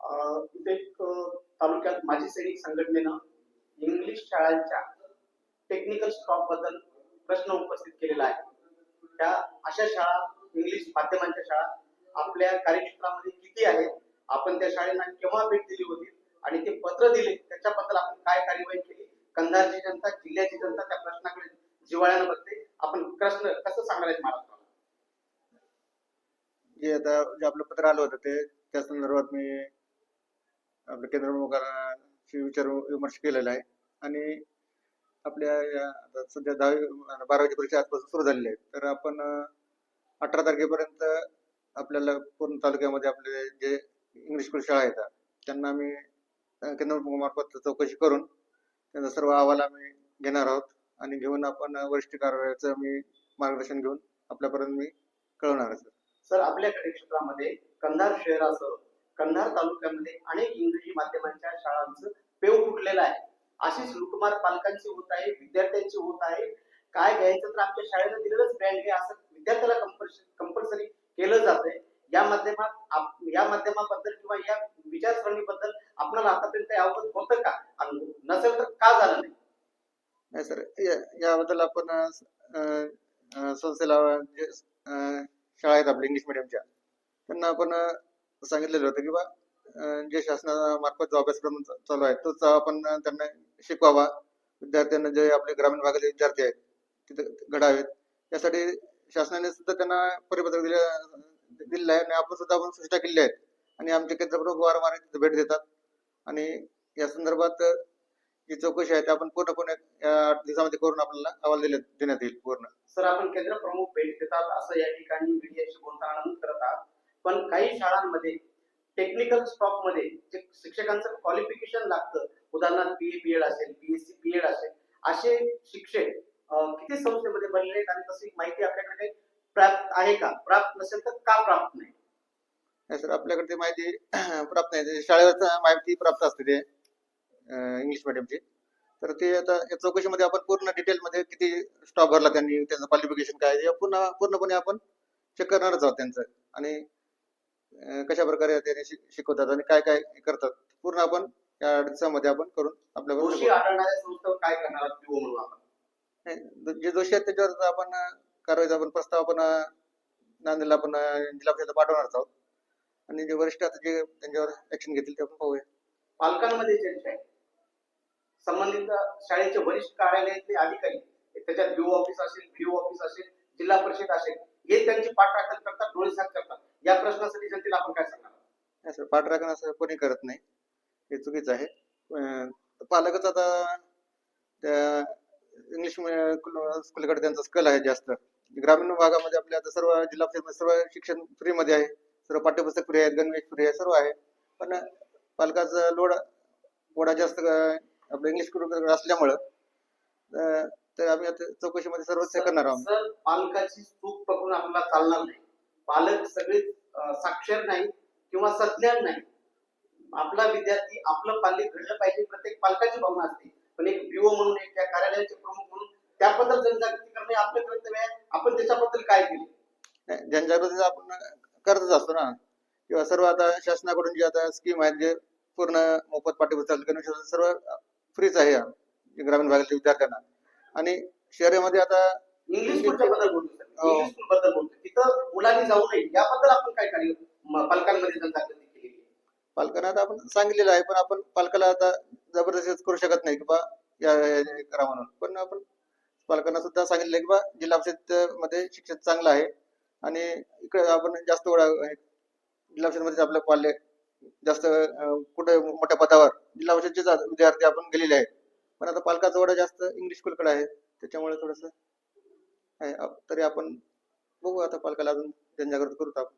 इथे तालुक्यात माझी सैनिक संघटनेनं इंग्लिश शाळांच्या टेक्निकल स्टॉप बद्दल प्रश्न उपस्थित केलेला आहे. त्या अशा शाळा, इंग्लिश माध्यमांच्या शाळा आपल्या कार्यक्षेत्रामध्ये किती आहेत, आपण त्या शाळेला केव्हा भेट दिली होती आणि ते पत्र दिले त्याच्याबद्दल आपण काय कार्यवाही केली, कंधारची जनता, जिल्ह्याची जनता त्या प्रश्नाकडे जिव्हाळ्यानं बघते. आपण प्रश्न कसं सांगायचं महाराष्ट्राला? जे आता जे आपलं पत्र आलं होतं त्या संदर्भात मी आपल्या केंद्र प्रमुखांशी विचार विमर्श केलेला आहे आणि आपल्या आता सध्या 10वी-12वीची परीक्षा आजपासून सुरू झालेली आहे. तर आपण 18 तारखेपर्यंत आपल्याला पूर्ण तालुक्यामध्ये आपले जे इंग्लिश स्कूल शाळा आहेत त्यांना आम्ही केंद्र प्रमुखामार्फत चौकशी करून त्यांचा सर्व अहवाल आम्ही घेणार आहोत आणि घेऊन आपण वरिष्ठ कारवाईचं मी मार्गदर्शन घेऊन आपल्यापर्यंत मी कळवणार आहे. सर, आपल्या कार्यक्षेत्रामध्ये कंधार शहरासह कंधार तालुक्यामध्ये अनेक इंग्रजी माध्यमांच्या शाळांचं पेव फुटलेलं आहे. अशीच लुटमार पालकांची होत आहे, विद्यार्थ्यांची होत आहे. काय घ्यायचं तर आमच्या शाळेनं दिलेलंच ब्रँड घ्या असं विद्यार्थ्याला कंपल्सरी केलं जातंय. या माध्यमाबद्दल किंवा या विचारसरणीबद्दल आपल्याला आतापर्यंत काही अवगत होतं का? आणि नसेल तर का झालं नाही? नाही सर, याबद्दल आपण संस्थेला जे शाळा आहेत आपल्या इंग्लिश मिडियमच्या त्यांना आपण सांगितलेलं होतं की बा जे शासनामार्फत जो अभ्यासक्रम चालू आहे तोच आपण त्यांना शिकवावा. विद्यार्थ्यांना जे आपले ग्रामीण भागातले विद्यार्थी आहेत तिथे घडावेत यासाठी शासनाने सुद्धा त्यांना परिपत्रक दिलेलं आहे आणि आपण सुद्धा सूचना केलेल्या आहेत आणि आमचे केंद्र प्रमुख वारंवार तिथे भेट देतात आणि या संदर्भात जी चौकशी आहे ते आपण पूर्णपणे या 8 दिवसामध्ये करून आपल्याला अहवाल देण्यात येईल पूर्ण. सर, आपण केंद्र प्रमुख भेट देतात असं या ठिकाणी मीडियाशी बोलताना नमूद करत आहात, पण काही शाळांमध्ये टेक्निकल स्टॉप मध्ये जे शिक्षकांचं क्वालिफिकेशन लागतं, उदाहरणार्थ BA BEd असेल, BSc BEd असेल, असे शिक्षक किती संस्थेमध्ये बनले आहेत आणि तशी माहिती आपल्याकडे प्राप्त आहे का? प्राप्त नसेल तर का प्राप्त नाही? नाही सर, आपल्याकडे ती माहिती प्राप्त नाही. शाळेवर माहिती प्राप्त असते ते इंग्लिश मिडियमची. तर ते आता या चौकशीमध्ये आपण पूर्ण डिटेलमध्ये किती स्टॉप भरला त्यांनी, त्यांचं क्वालिफिकेशन काय आहे पूर्णपणे आपण चेक करणारच आहोत त्यांचं आणि कशा प्रकारे ते शिकवतात आणि काय काय करतात पूर्ण आपण या दिवसामध्ये आपण करून आपल्याबरोबर दोषी आढळणाऱ्या संस्थेवर काय करणार आहात PO म्हणून आपण? जे दोषी आहेत त्याच्यावर आपण कारवाईचा आपण प्रस्ताव आपण नांदेडला आपण जिल्हा परिषदेला पाठवणारच आहोत आणि जे वरिष्ठ आहेत जे त्यांच्यावर ऍक्शन घेतील ते आपण पाहूया. पालकांमध्ये चर्चा आहे, संबंधित शाळेचे वरिष्ठ कार्यालयातले अधिकारी, त्याच्यात BO ऑफिस असेल, BDO ऑफिस असेल, जिल्हा परिषद असेल, हे त्यांची पाठराखण करतात, डोळेझाक करतात. या प्रश्नासाठी जनतेला आपण काय सांगणार? नाही सर, पाठराखण असं कोणी करत नाही, हे चुकीचं आहे. पालकच आता त्या इंग्लिश स्कूलकडे त्यांचा कल आहे जास्त. ग्रामीण भागामध्ये आपल्या आता सर्व जिल्हा परिषद सर्व शिक्षण फ्री मध्ये आहे, सर्व पाठ्यपुस्तक फ्री आहेत, गणवेश फ्री आहे, सर्व आहे. पण पालकाचा लोड जास्त आपल्या इंग्लिश स्कूल असल्यामुळं तर आम्ही आता चौकशीमध्ये सर्व चेक करणार आहोत. सर, पालकाची चूक पकडून आपल्याला चालणार नाही. पालक सगळे साक्षर नाही किंवा सज्ञान नाही. आपला विद्यार्थी, आपलं पाल्य घडलं पाहिजे, प्रत्येक पालकाची भावना असते. पण एक BO म्हणून, एक त्या कार्यालयाचे प्रमुख म्हणून त्याबद्दल जनजागृती करणे आपलं कर्तव्य आहे. आपण त्याच्याबद्दल काय केले? जनजागृती आपण करतच असतो ना, किंवा सर्व आता शासनाकडून जे आता स्कीम आहेत, जे पूर्ण मोफत पाठ्यपुस्तक सर्व फ्रीच आहे ग्रामीण भागातील विद्यार्थ्यांना. आणि शहरामध्ये आता इंग्लिश स्कूलच्या बद्दल बोलतो सर, इंग्लिश स्कूल बद्दल बोलतो, तिथं मुलांनी जाऊ नये याबद्दल आपण काय कार्य पालकांमध्ये जनजागृती केली? पालकांना आता आपण सांगितलेलं आहे, पण आपण पालकाला आता जबरदस्ती करू शकत नाही की बा या करा म्हणून. पण आपण पालकांना सुद्धा सांगितलं की बा जिल्हा परिषद मध्ये शिक्षण चांगलं आहे आणि इकडे आपण जास्त जिल्हा परिषद मध्ये आपलं पाल्य जास्त कुठे मोठ्या पदावर जिल्हा परिषदचे विद्यार्थी आपण गेलेले आहेत. पण आता पालकाचा ओढा जास्त इंग्लिश स्कूलकडे आहे, त्याच्यामुळे थोडस तरी आपण बघू, आता पालकाला अजून जनजागृती करू आपण.